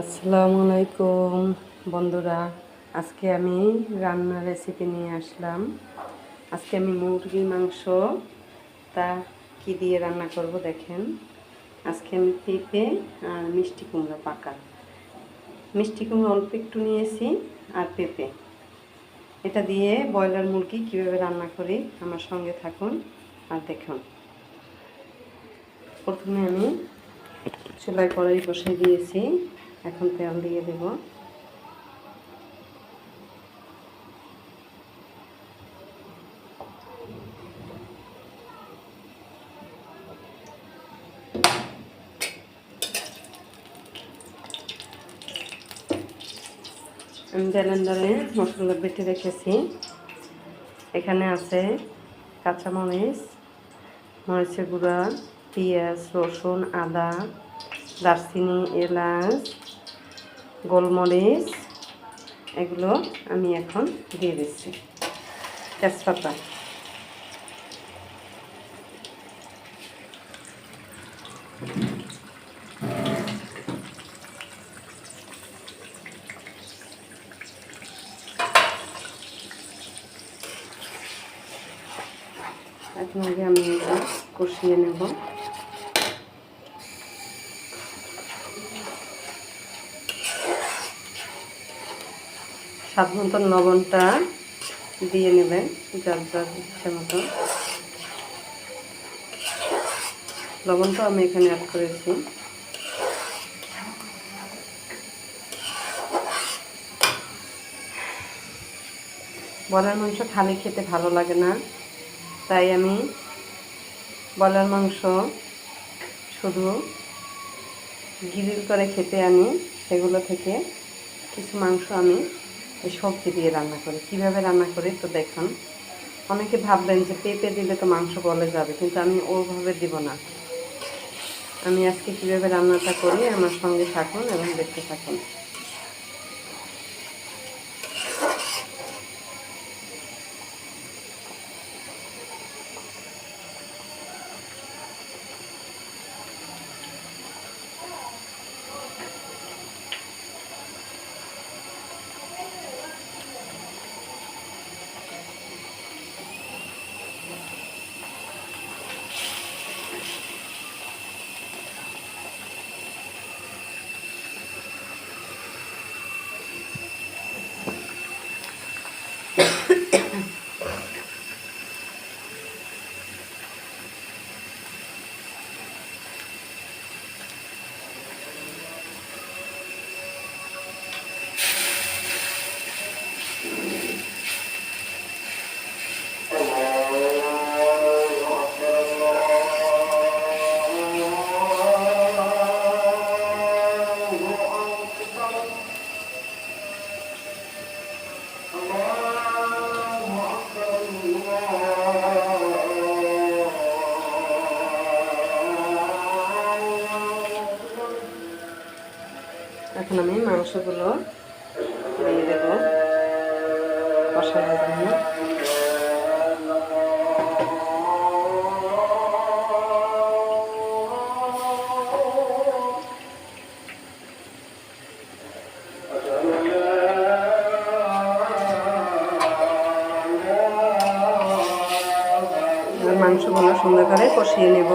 আসসালামু আলাইকুম বন্ধুরা, আজকে আমি রান্নার রেসিপি নিয়ে আসলাম। আজকে আমি মুরগির মাংস তা কি দিয়ে রান্না করব দেখেন। আজকে আমি পেঁপে আর মিষ্টি কুমড়া পাকা মিষ্টি কুমড়া অল্প একটু নিয়েছি আর পেঁপে, এটা দিয়ে ব্রয়লার মুরগি কীভাবে রান্না করি আমার সঙ্গে থাকুন আর দেখুন। প্রথমে আমি চুলায় কড়াই বসিয়ে দিয়েছি, এখন তেল দিয়ে দেব। আমি ব্লেন্ডারে মশলা বেটে রেখেছি। এখানে আছে কাঁচামরিচ, মরিচের গুঁড়া, পেঁয়াজ, রসুন, আদা, দারচিনি, এলাচ, গোলমরিচ, এগুলো আমি এখন দিয়ে দিচ্ছি। তেজপাতা, এখন আগে আমি এটা কষিয়ে নেব। স্বাদ মতন লবণটা দিয়ে নেবেন, যার যার ইচ্ছে মতো। লবণটা আমি এখানে অ্যাড করেছি। ব্রয়লার মাংস খালি খেতে ভালো লাগে না, তাই আমি ব্রয়লার মাংস শুধু গ্রিল করে খেতে আনি। সেগুলো থেকে কিছু মাংস আমি এই সবজি দিয়ে রান্না করি। কীভাবে রান্না করি তো দেখুন। অনেকে ভাববেন যে পেঁপে দিলে তো মাংস গলে যাবে, কিন্তু আমি ওইভাবে দিব না। আমি আজকে কীভাবে রান্নাটা করি আমার সঙ্গে থাকুন এবং দেখতে থাকুন। এখন আমি মাংসগুলো দিয়ে দেব কষানোর জন্য। মাংসগুলো সুন্দর করে কষিয়ে নেব।